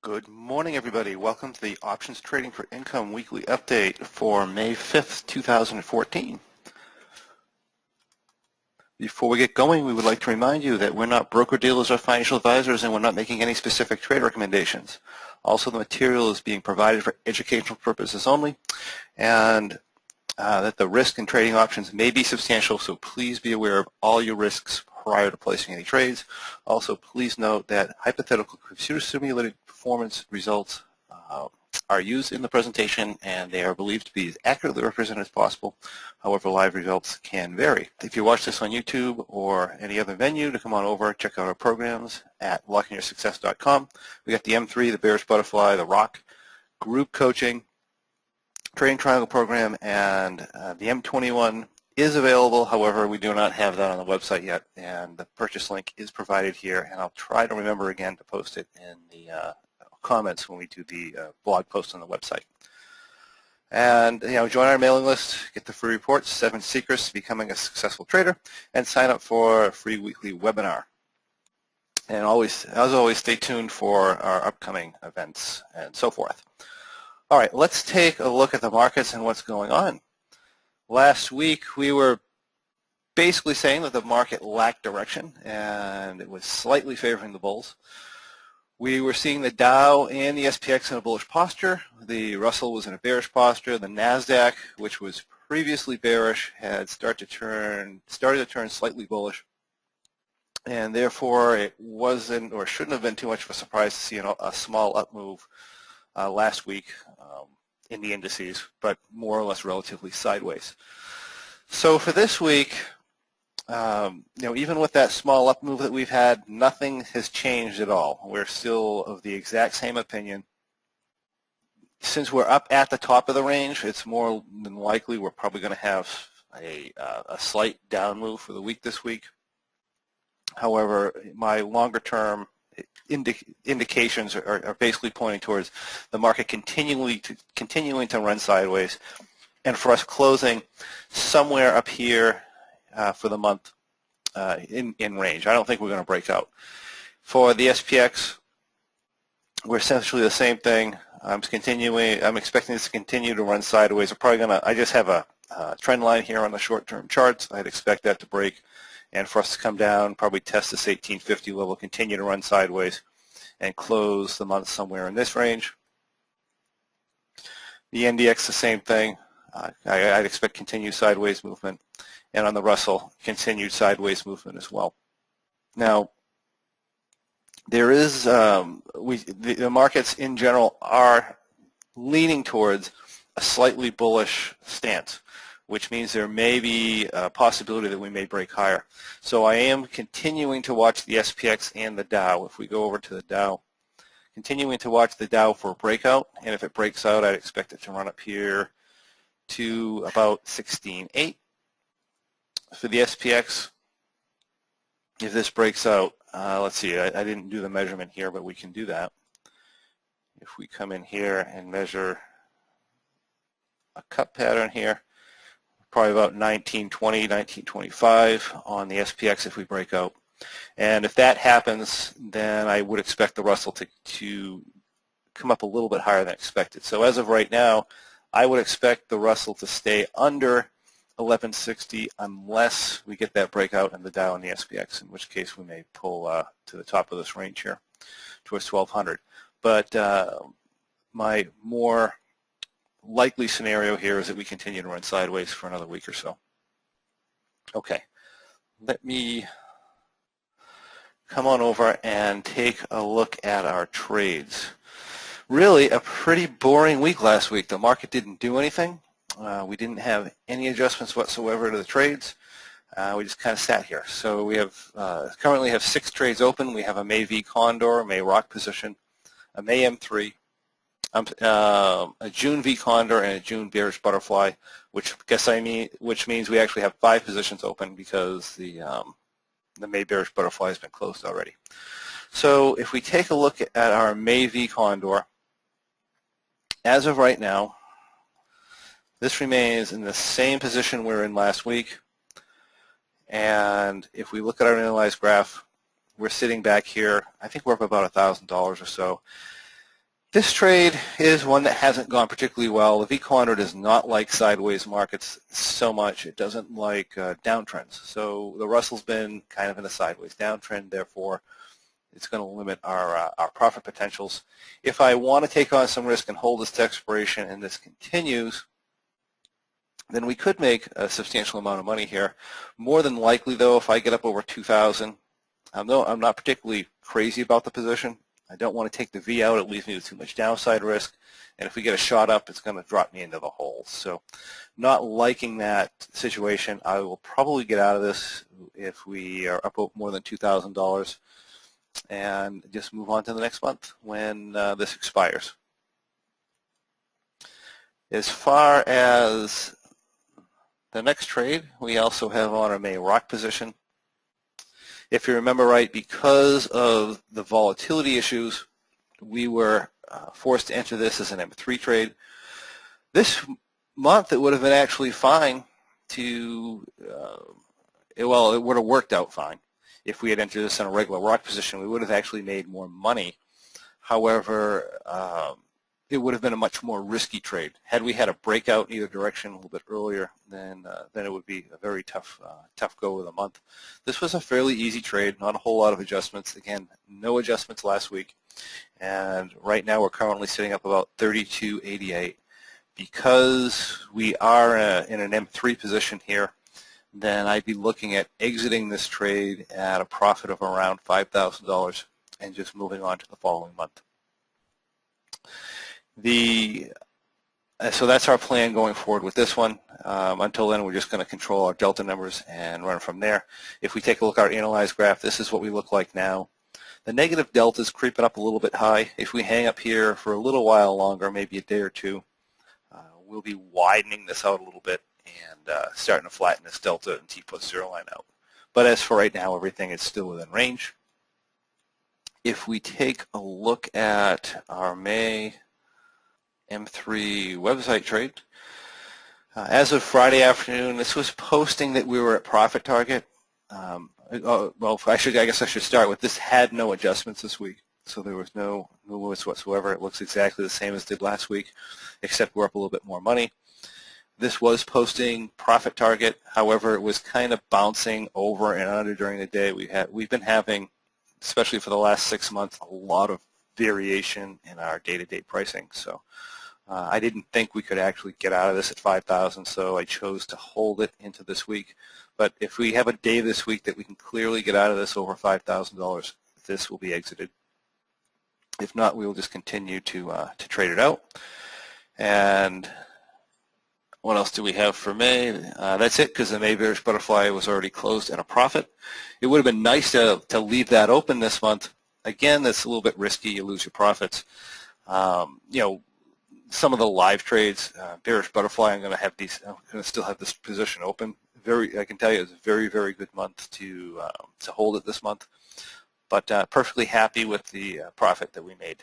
Good morning, everybody. Welcome to the Options Trading for Income Weekly Update for May 5th, 2014. Before we get going, we would like to remind you that we're not broker-dealers or financial advisors, and we're not making any specific trade recommendations. Also, the material is being provided for educational purposes only, and that the risk in trading options may be substantial, so please be aware of all your risks prior to placing any trades. Also, please note that hypothetical computer-simulated performance results are used in the presentation, and they are believed to be as accurately represented as possible. However, live results can vary. If you watch this on YouTube or any other venue, to come on over, check out our programs at lockingyoursuccess.com. We got the M3, the Bearish Butterfly, the ROCK, group coaching, trading triangle program, and the M21 is available. However, we do not have that on the website yet, and the purchase link is provided here, and I'll try to remember again to post it in the comments when we do the blog post on the website. And join our mailing list, get the free reports, 7 Secrets to Becoming a Successful Trader, and sign up for a free weekly webinar. And as always, stay tuned for our upcoming events and so forth. All right, let's take a look at the markets and what's going on. Last week, we were basically saying that the market lacked direction, and it was slightly favoring the bulls. We were seeing the Dow and the SPX in a bullish posture. The Russell was in a bearish posture. The NASDAQ, which was previously bearish, had started to turn slightly bullish, and therefore it wasn't or shouldn't have been too much of a surprise to see a small up move last week in the indices, but more or less relatively sideways. So for this week, even with that small up move that we've had, nothing has changed at all. We're still of the exact same opinion. Since we're up at the top of the range, it's more than likely we're probably going to have a slight down move for the week this week. However, my longer term indications are basically pointing towards the market continuing to run sideways, and for us closing somewhere up here for the month in range. I don't think we're going to break out. For the SPX, we're essentially the same thing. I'm expecting this to continue to run sideways. I just have a trend line here on the short-term charts. I'd expect that to break, and for us to come down, probably test this 1850 level, continue to run sideways, and close the month somewhere in this range. The NDX, the same thing. I'd expect continued sideways movement, and on the Russell, continued sideways movement as well. Now, there is the markets in general are leaning towards a slightly bullish stance, which means there may be a possibility that we may break higher. So I am continuing to watch the SPX and the Dow. If we go over to the Dow, continuing to watch the Dow for a breakout, and if it breaks out, I'd expect it to run up here to about 16.8. For the SPX, if this breaks out, let's see, I didn't do the measurement here, but we can do that. If we come in here and measure a cup pattern here, probably about 1920, 1925 on the SPX if we break out. And if that happens, then I would expect the Russell to come up a little bit higher than expected. So as of right now, I would expect the Russell to stay under 1160 unless we get that breakout in the Dow and the SPX, in which case we may pull to the top of this range here towards 1200. But my more likely scenario here is that we continue to run sideways for another week or so. Okay, let me come on over and take a look at our trades. Really a pretty boring week last week. The market didn't do anything. We didn't have any adjustments whatsoever to the trades. We just kind of sat here. So we have currently have 6 trades open. We have a May V Condor, a May Rock position, a May M3, a June V Condor, and a June Bearish Butterfly, which means we actually have 5 positions open because the May Bearish Butterfly has been closed already. So if we take a look at our May V Condor, as of right now, this remains in the same position we were in last week. And if we look at our analyzed graph, we're sitting back here. I think we're up about $1,000 or so. This trade is one that hasn't gone particularly well. The V condor does not like sideways markets so much. It doesn't like downtrends. So the Russell's been kind of in a sideways downtrend. Therefore, it's going to limit our profit potentials. If I want to take on some risk and hold this to expiration and this continues, then we could make a substantial amount of money here. More than likely, though, if I get up over 2,000, I'm not particularly crazy about the position. I don't want to take the V out. It leaves me with too much downside risk. And if we get a shot up, it's going to drop me into the hole. So not liking that situation. I will probably get out of this if we are up more than $2,000 and just move on to the next month when this expires. As far as the next trade, we also have on our May ROCK position. If you remember right, because of the volatility issues, we were forced to enter this as an M3 trade. This month, it would have been actually fine to, well, it would have worked out fine. If we had entered this in a regular ROCK position, we would have actually made more money. However, it would have been a much more risky trade. Had we had a breakout in either direction a little bit earlier, then it would be a very tough go of the month. This was a fairly easy trade, not a whole lot of adjustments. Again, no adjustments last week, and right now we're currently sitting up about 32.88. Because we are in an M3 position here, then I'd be looking at exiting this trade at a profit of around $5,000 and just moving on to the following month. So that's our plan going forward with this one. Until then, we're just going to control our delta numbers and run from there. If we take a look at our analyzed graph, this is what we look like now. The negative delta is creeping up a little bit high. If we hang up here for a little while longer, maybe a day or two, we'll be widening this out a little bit and starting to flatten this delta and T+0 line out. But as for right now, everything is still within range. If we take a look at our May M3 website trade, as of Friday afternoon, this was posting that we were at profit target. Well, I guess I should start with this had no adjustments this week, so there was no moves whatsoever. It looks exactly the same as it did last week, except we're up a little bit more money. This was posting profit target. However, it was kind of bouncing over and under during the day. We've been having, especially for the last 6 months, a lot of variation in our day-to-day pricing. So I didn't think we could actually get out of this at 5,000, so I chose to hold it into this week. But if we have a day this week that we can clearly get out of this over $5,000, this will be exited. If not, we will just continue to trade it out. And what else do we have for May? That's it, because the May Bearish Butterfly was already closed at a profit. It would have been nice to leave that open this month. Again, that's a little bit risky. You lose your profits. Some of the live trades, Bearish Butterfly, I'm going to still have this position open. I can tell you it's a very, very good month to hold it this month. But perfectly happy with the profit that we made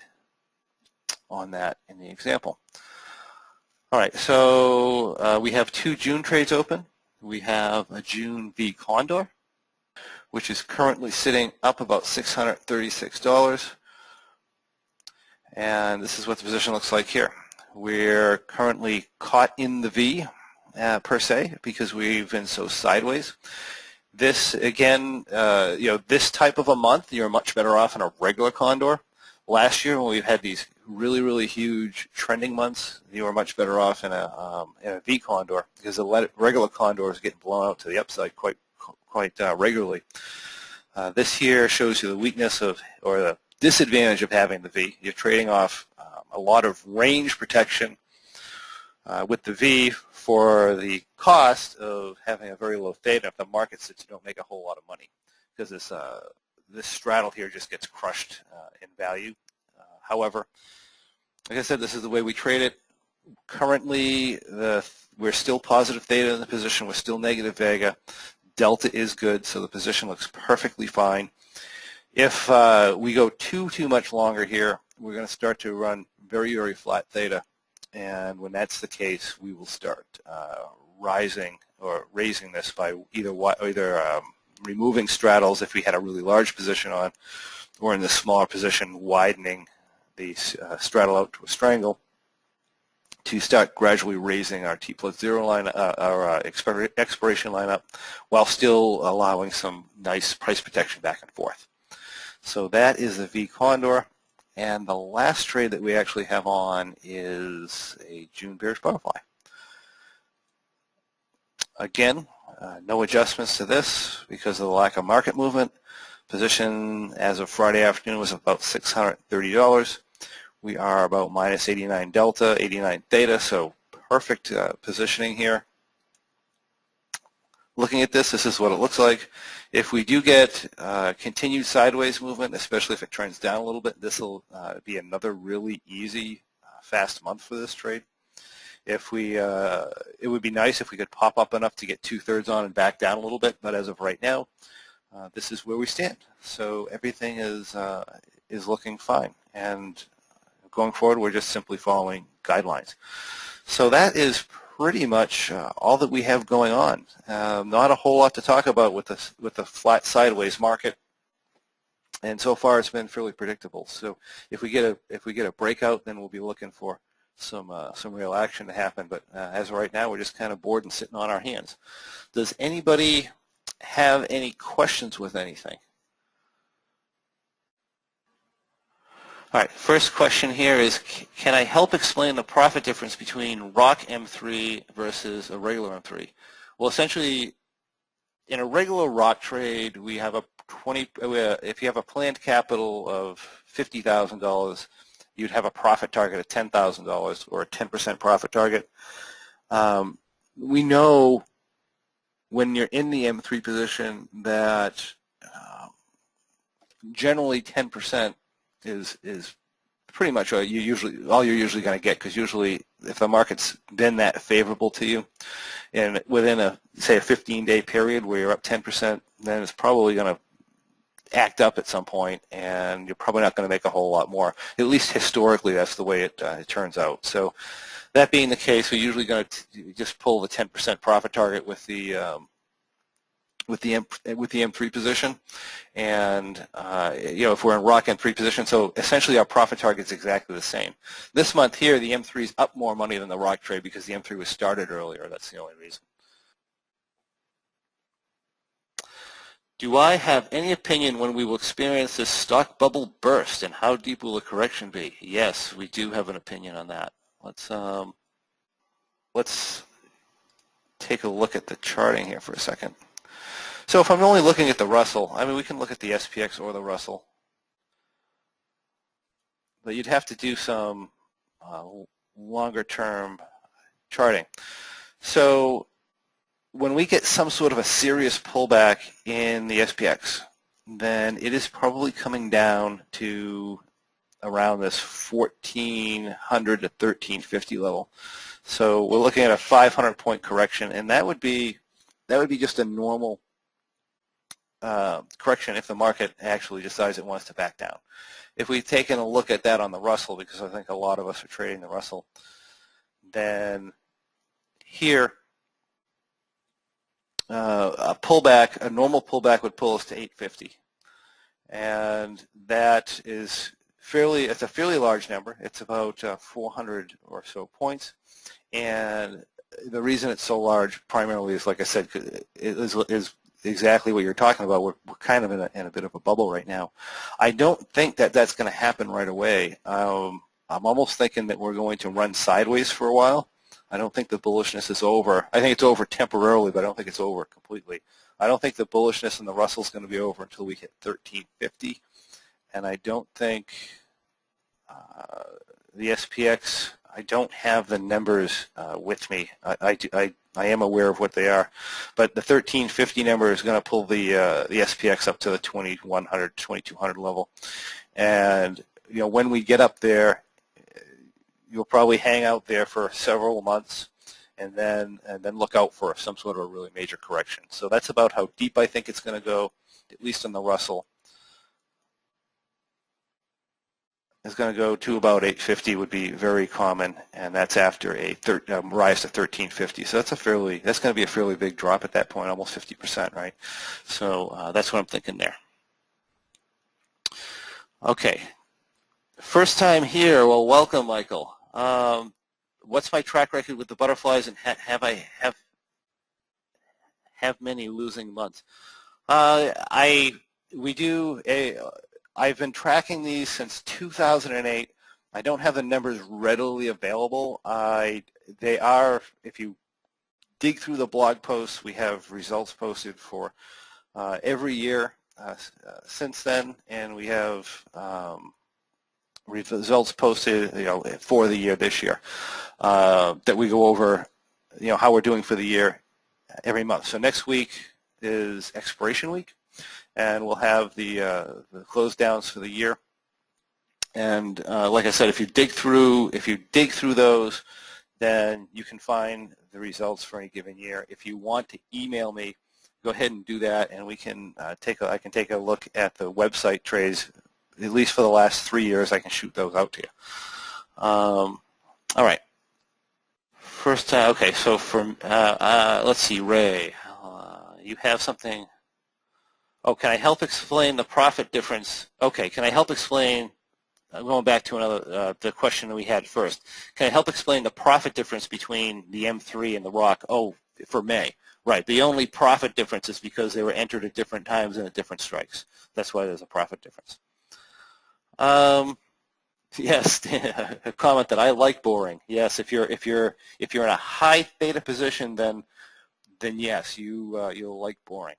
on that in the example. All right, so we have 2 June trades open. We have a June V Condor, which is currently sitting up about $636. And this is what the position looks like here. We're currently caught in the V per se because we've been so sideways. This, again, this type of a month, you're much better off in a regular condor. Last year, when we've had these really, really huge trending months, you were much better off in a V condor because the regular condor is getting blown out to the upside quite regularly. This here shows you the weakness of, or the disadvantage of having the V. You're trading off a lot of range protection with the V for the cost of having a very low theta. If the market sits, you don't make a whole lot of money because this straddle here just gets crushed in value. However, like I said, this is the way we trade it. Currently, we're still positive theta in the position. We're still negative vega. Delta is good, so the position looks perfectly fine. If we go too much longer here, we're going to start to run very, very flat theta. And when that's the case, we will start rising or raising this by either removing straddles if we had a really large position on, or in the smaller position, widening the straddle out to a strangle to start gradually raising our T+0 line, our expiration line up, while still allowing some nice price protection back and forth. So that is the V condor, and the last trade that we actually have on is a June bearish butterfly. Again, no adjustments to this because of the lack of market movement. Position as of Friday afternoon was about $630. We are about minus 89 delta, 89 theta, so perfect positioning here. Looking at this, this is what it looks like. If we do get continued sideways movement, especially if it trends down a little bit, this will be another really easy, fast month for this trade. If we, it would be nice if we could pop up enough to get 2/3 on and back down a little bit, but as of right now, this is where we stand. So everything is looking fine, and going forward, we're just simply following guidelines. So that is pretty much all that we have going on. Not a whole lot to talk about with the flat sideways market, and so far it's been fairly predictable. So if we get a breakout, then we'll be looking for some real action to happen. But as of right now, we're just kind of bored and sitting on our hands. Does anybody have any questions with anything? All right, first question here is, can I help explain the profit difference between ROCK M3 versus a regular M3? Well, essentially, in a regular ROCK trade, we have if you have a planned capital of $50,000, you'd have a profit target of $10,000 or a 10% profit target. We know when you're in the M3 position that generally 10% is pretty much all you're usually going to get, because usually if the market's been that favorable to you, and within say a 15-day period where you're up 10%, then it's probably going to act up at some point, and you're probably not going to make a whole lot more. At least historically, that's the way it turns out. So that being the case, we're usually going to just pull the 10% profit target with the M3 position, and if we're in ROCK M3 position, so essentially our profit target is exactly the same. This month here, the M3 is up more money than the ROCK trade because the M3 was started earlier. That's the only reason. Do I have any opinion when we will experience this stock bubble burst, and how deep will the correction be? Yes, we do have an opinion on that. Let's take a look at the charting here for a second. So if I'm only looking at the Russell, I mean, we can look at the SPX or the Russell, but you'd have to do some longer-term charting. So when we get some sort of a serious pullback in the SPX, then it is probably coming down to around this 1400 to 1350 level. So we're looking at a 500-point correction, and that would be just a normal correction if the market actually decides it wants to back down. If we've taken a look at that on the Russell, because I think a lot of us are trading the Russell, then here a normal pullback would pull us to 850, and that is it's a fairly large number. It's about 400 or so points, and the reason it's so large primarily is, like I said, is exactly what you're talking about. We're kind of in a bit of a bubble right now. I don't think that that's going to happen right away. I'm almost thinking that we're going to run sideways for a while. I don't think the bullishness is over. I think it's over temporarily, but I don't think it's over completely. I don't think the bullishness in the Russell is going to be over until we hit 1350, and I don't think the SPX, I don't have the numbers with me. I am aware of what they are, but the 1350 number is going to pull the SPX up to the 2100, 2200 level, and when we get up there, you'll probably hang out there for several months, and then look out for some sort of a really major correction. So that's about how deep I think it's going to go, at least on the Russell. It's going to go to about 850 would be very common, and that's after a rise to 1350. So that's going to be a fairly big drop at that point, almost 50%, right? So that's what I'm thinking there. Okay. First time here. Well, welcome, Michael. What's my track record with the butterflies, and have I have many losing months? I we do a. I've been tracking these since 2008. I don't have the numbers readily available. They are, if you dig through the blog posts, we have results posted for every year since then, and we have results posted, for the year this year that we go over, how we're doing for the year every month. So next week is expiration week, and we'll have the close downs for the year. And like I said, if you dig through those, then you can find the results for any given year. If you want to email me, go ahead and do that, and we can I can take a look at the website trades, at least for the last 3 years. I can shoot those out to you. All right. First, okay. So from let's see, Ray, you have something. Oh, can I help explain the profit difference? Okay, can I help explain? Going back to another the question that we had first. Can I help explain the profit difference between the M3 and the ROCK? Oh, for May. Right. The only profit difference is because they were entered at different times and at different strikes. That's why there's a profit difference. Yes, a comment that I like boring. Yes, if you're in a high theta position, then yes, you'll like boring.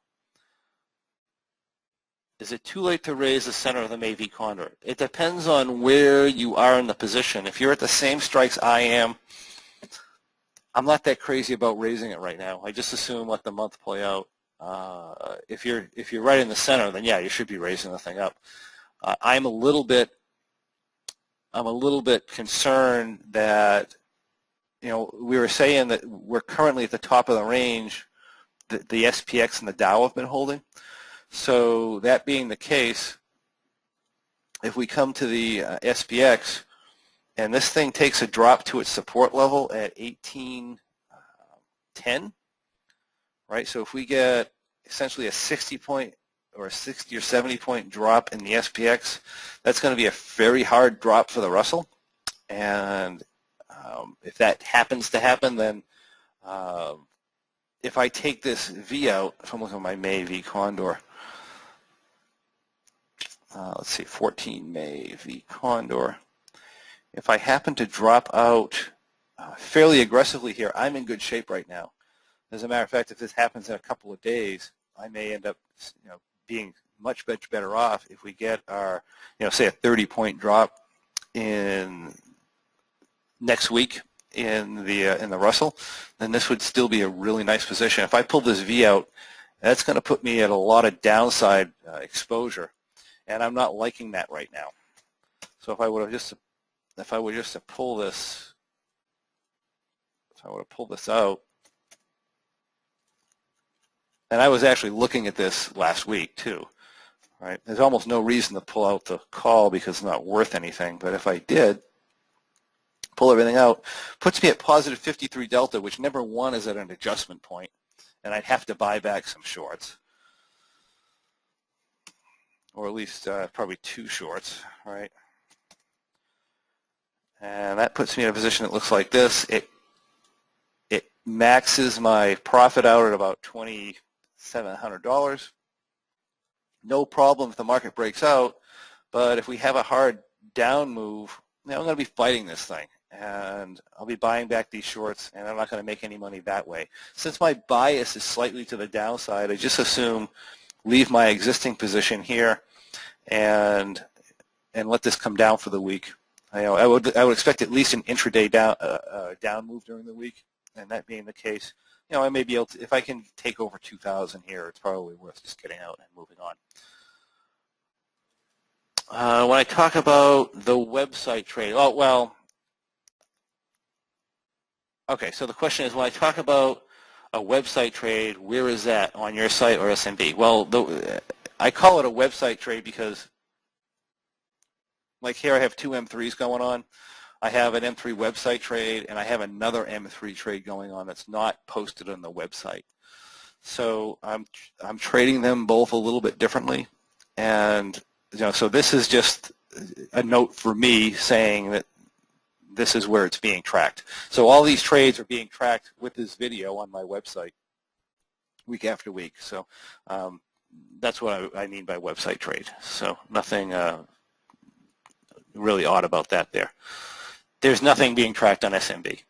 Is it too late to raise the center of the MAV condor? It depends on where you are in the position. If you're at the same strikes I am, I'm not that crazy about raising it right now. I just assume let the month play out. If you're right in the center, then yeah, you should be raising the thing up. I'm a little bit concerned that, we were saying that we're currently at the top of the range that the SPX and the Dow have been holding. So that being the case, if we come to the SPX and this thing takes a drop to its support level at 1810, right? So if we get essentially a 60 point or a 60 or 70 point drop in the SPX, that's going to be a very hard drop for the Russell. And if that happens to happen, then if I take this V out, if I'm looking at my May V Condor, let's see, 14 May V Condor. If I happen to drop out fairly aggressively here, I'm in good shape right now. As a matter of fact, if this happens in a couple of days, I may end up, being much better off if we get our, say a 30-point drop in next week in the Russell, then this would still be a really nice position. If I pull this V out, that's going to put me at a lot of downside exposure, and I'm not liking that right now. So if I were just to pull this, out, and I was actually looking at this last week too, right? There's almost no reason to pull out the call because it's not worth anything. But if I did pull everything out, puts me at positive 53 delta, which number one is at an adjustment point, and I'd have to buy back some shorts, or at least probably 2 shorts, right? And that puts me in a position that looks like this. It maxes my profit out at about $2,700. No problem if the market breaks out, but if we have a hard down move, I'm going to be fighting this thing, and I'll be buying back these shorts, and I'm not going to make any money that way. Since my bias is slightly to the downside, I just assume leave my existing position here and let this come down for the week. I would expect at least an intraday down move during the week, and that being the case, I may be able to, if I can take over 2,000 here, it's probably worth just getting out and moving on. When I talk about the website trade, okay, so the question is, when I talk about a website trade, where is that, on your site or SMB? Well, I call it a website trade because, like here, I have 2 M3s going on. I have an M3 website trade, and I have another M3 trade going on that's not posted on the website. So I'm trading them both a little bit differently, and so this is just a note for me saying that this is where it's being tracked. So all these trades are being tracked with this video on my website week after week. So that's what I mean by website trade. So nothing really odd about that there. There's nothing being tracked on SMB.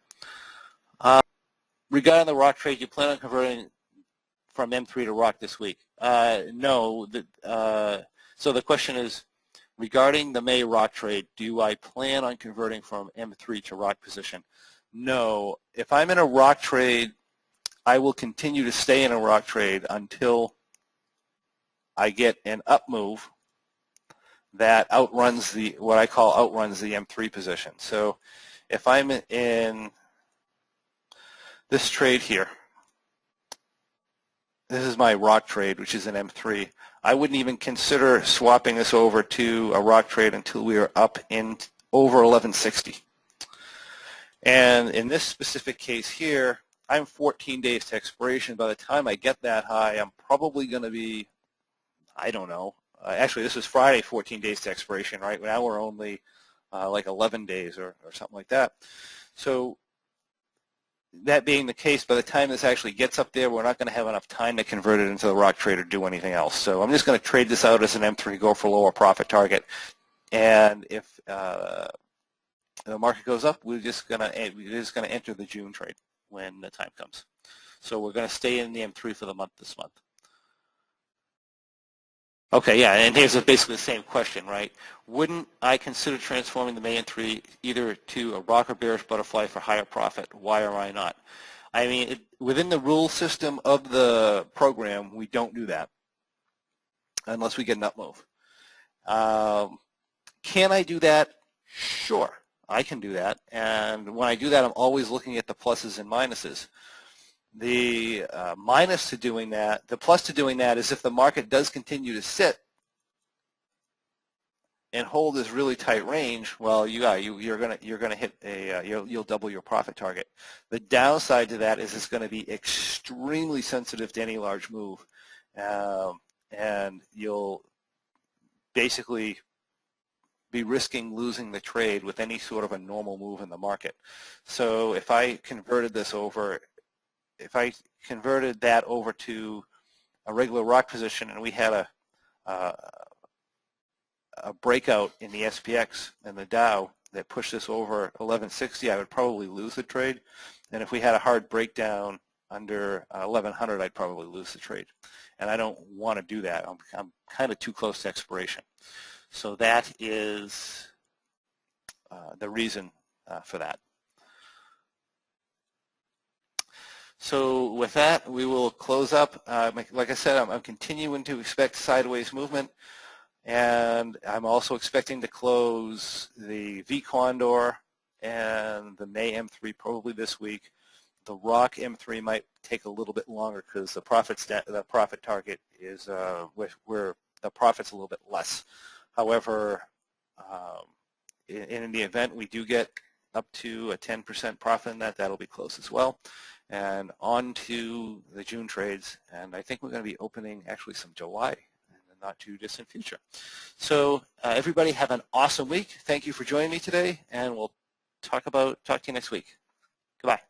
Regarding the ROCK trade, you plan on converting from M3 to ROCK this week? No. So the question is, regarding the May ROCK trade, do I plan on converting from M3 to ROCK position? No. If I'm in a ROCK trade, I will continue to stay in a ROCK trade until I get an up move that outruns what I call outruns the M3 position. So if I'm in this trade here, this is my ROCK trade, which is an M3. I wouldn't even consider swapping this over to a ROCK trade until we are up in over 1160. And in this specific case here, I'm 14 days to expiration. By the time I get that high, I'm probably going to be, I don't know. Actually, this is Friday, 14 days to expiration, right? Now we're only like 11 days or something like that. So that being the case, by the time this actually gets up there, we're not going to have enough time to convert it into the ROCK trade or do anything else. So I'm just going to trade this out as an M3, go for lower profit target. And if the market goes up, we're just going to enter the June trade when the time comes. So we're going to stay in the M3 for the month this month. Okay, yeah, and here's basically the same question, right? Wouldn't I consider transforming the May M3 either to a ROCK or Bearish Butterfly for higher profit? Why or why not? I mean, within the rule system of the program, we don't do that unless we get an up move. Can I do that? Sure, I can do that. And when I do that, I'm always looking at the pluses and minuses. The minus to doing that, the plus to doing that is if the market does continue to sit and hold this really tight range, well, you're gonna hit you'll double your profit target. The downside to that is it's going to be extremely sensitive to any large move, and you'll basically be risking losing the trade with any sort of a normal move in the market. So if I converted this over. If I converted that over to a regular ROCK position and we had a breakout in the SPX and the Dow that pushed this over 1160, I would probably lose the trade. And if we had a hard breakdown under 1100, I'd probably lose the trade. And I don't want to do that. I'm kind of too close to expiration. So that is the reason for that. So with that, we will close up. Like I said, I'm continuing to expect sideways movement, and I'm also expecting to close the V Condor and the May M3 probably this week. The ROCK M3 might take a little bit longer because the profit target is where the profit's a little bit less. However, in the event we do get up to a 10% profit in that, that'll be close as well. And on to the June trades, and I think we're going to be opening actually some July in the not too distant future. So everybody have an awesome week. Thank you for joining me today, and we'll talk to you next week. Goodbye.